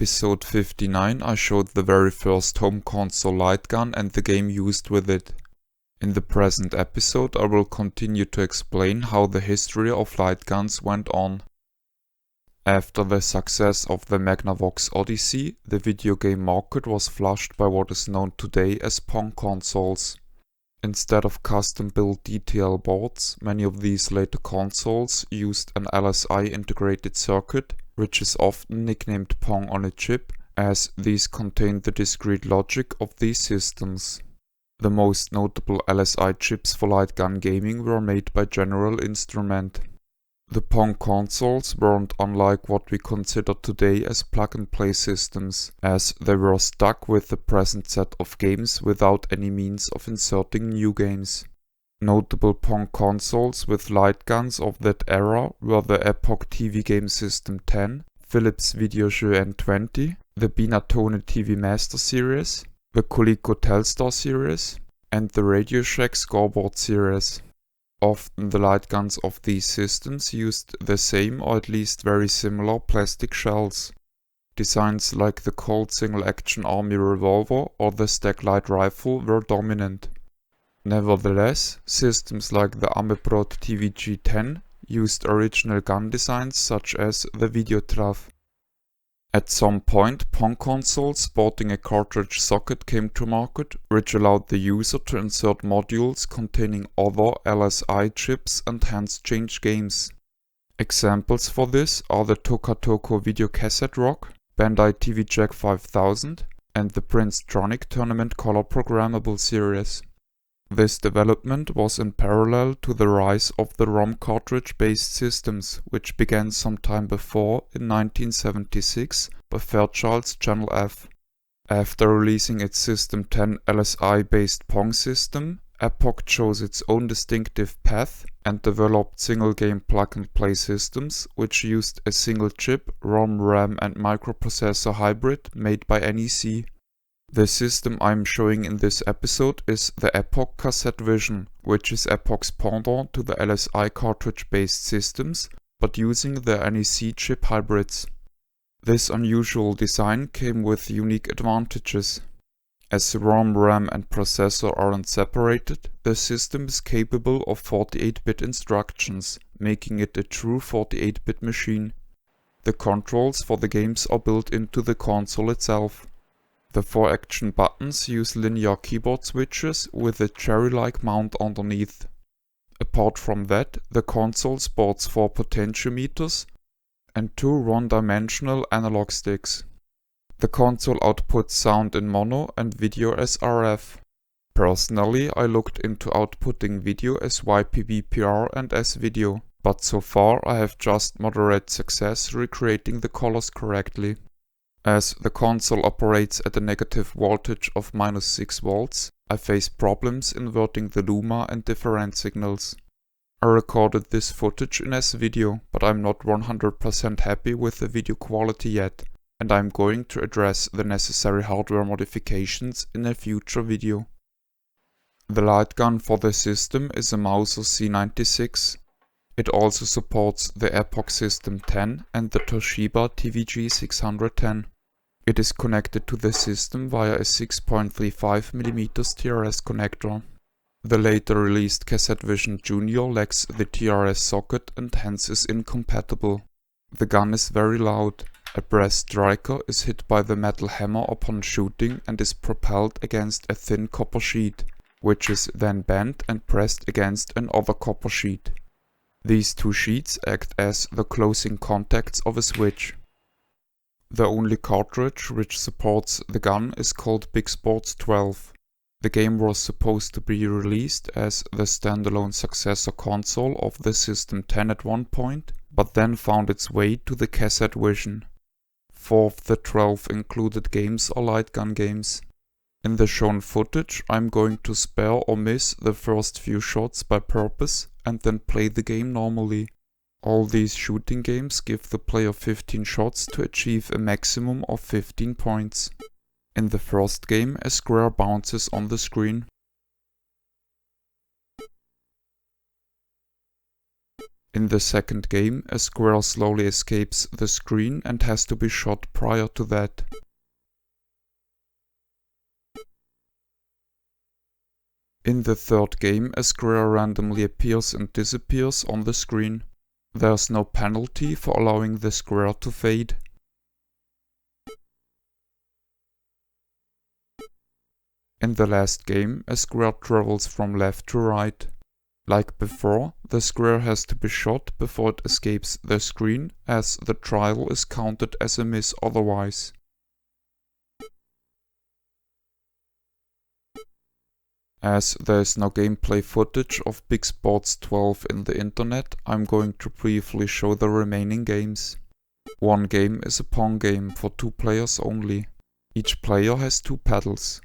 episode 59 I showed the very first home console light gun and the game used with it. In the present episode I will continue to explain how the history of light guns went on. After the success of the Magnavox Odyssey, the video game market was flushed by what is known today as pong consoles. Instead of custom-built DTL boards, many of these later consoles used an LSI integrated circuit, which is often nicknamed Pong on a chip, as these contain the discrete logic of these systems. The most notable LSI chips for light gun gaming were made by General Instrument. The Pong consoles weren't unlike what we consider today as plug-and-play systems, as they were stuck with the present set of games without any means of inserting new games. Notable Pong consoles with light guns of that era were the Epoch TV Game System 10, Philips Videojeu N20, the Binatone TV Master Series, the Coleco Telstar Series, and the Radio Shack Scoreboard Series. Often the light guns of these systems used the same or at least very similar plastic shells. Designs like the Colt single-action army revolver or the Stag light rifle were dominant. Nevertheless, systems like the Amebrod TVG-10 used original gun designs such as the Videotraf. At some point, Pong consoles sporting a cartridge socket came to market, which allowed the user to insert modules containing other LSI chips and hence change games. Examples for this are the Toka Toko Videocassette Rock, Bandai TV Jack 5000, and the Prince Tronic Tournament Color Programmable series. This development was in parallel to the rise of the ROM cartridge-based systems, which began sometime before, in 1976, by Fairchild's Channel F. After releasing its System 10 LSI-based Pong system, Epoch chose its own distinctive path and developed single-game plug-and-play systems, which used a single-chip ROM, RAM and microprocessor hybrid made by NEC. The system I am showing in this episode is the Epoch Cassette Vision, which is Epoch's pendant to the LSI cartridge-based systems, but using the NEC chip hybrids. This unusual design came with unique advantages. As ROM, RAM and processor aren't separated, the system is capable of 48-bit instructions, making it a true 48-bit machine. The controls for the games are built into the console itself. The 4 action buttons use linear keyboard switches with a cherry-like mount underneath. Apart from that, the console sports 4 potentiometers and 2 one-dimensional analog sticks. The console outputs sound in mono and video as RF. Personally, I looked into outputting video as YPBPR and S-video, but so far I have just moderate success recreating the colors correctly. As the console operates at a negative voltage of -6 volts, I face problems inverting the luma and different signals. I recorded this footage in S-video, but I'm not 100% happy with the video quality yet, and I'm going to address the necessary hardware modifications in a future video. The light gun for the system is a Mauser C96. It also supports the Epoch System 10 and the Toshiba TVG 610. It is connected to the system via a 6.35mm TRS connector. The later released Cassette Vision Junior lacks the TRS socket and hence is incompatible. The gun is very loud. A brass striker is hit by the metal hammer upon shooting and is propelled against a thin copper sheet, which is then bent and pressed against another copper sheet. These 2 sheets act as the closing contacts of a switch. The only cartridge which supports the gun is called Big Sports 12. The game was supposed to be released as the standalone successor console of the System 10 at one point, but then found its way to the Cassette Vision. 4 of the 12 included games are light gun games. In the shown footage I'm going to spare or miss the first few shots by purpose and then play the game normally. All these shooting games give the player 15 shots to achieve a maximum of 15 points. In the first game, a square bounces on the screen. In the second game, a square slowly escapes the screen and has to be shot prior to that. In the third game, a square randomly appears and disappears on the screen. There's no penalty for allowing the square to fade. In the last game, a square travels from left to right. Like before, the square has to be shot before it escapes the screen, as the trial is counted as a miss otherwise. As there is no gameplay footage of Big Sports 12 in the internet, I'm going to briefly show the remaining games. One game is a pong game for 2 players only. Each player has 2 paddles.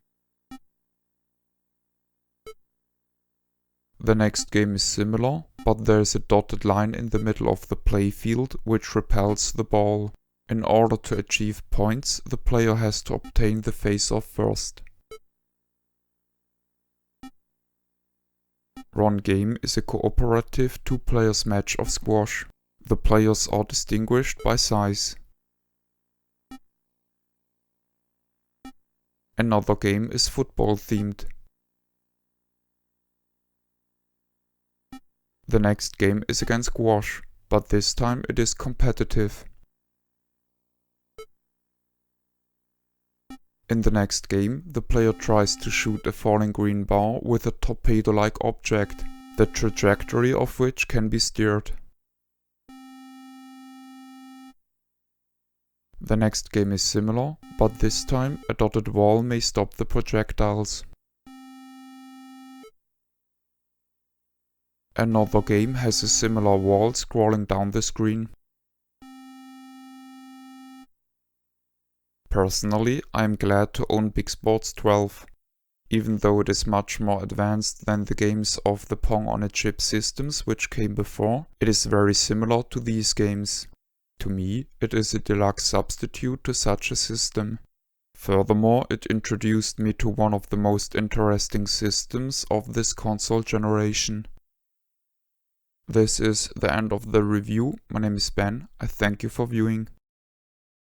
The next game is similar, but there is a dotted line in the middle of the playfield which repels the ball. In order to achieve points, the player has to obtain the face-off first. One game is a cooperative 2 players match of squash. The players are distinguished by size. Another game is football themed. The next game is again squash, but this time it is competitive. In the next game, the player tries to shoot a falling green bar with a torpedo-like object, the trajectory of which can be steered. The next game is similar, but this time a dotted wall may stop the projectiles. Another game has a similar wall scrolling down the screen. Personally, I am glad to own Big Sports 12. Even though it is much more advanced than the games of the Pong on a chip systems which came before, it is very similar to these games. To me, it is a deluxe substitute to such a system. Furthermore, it introduced me to one of the most interesting systems of this console generation. This is the end of the review. My name is Ben. I thank you for viewing.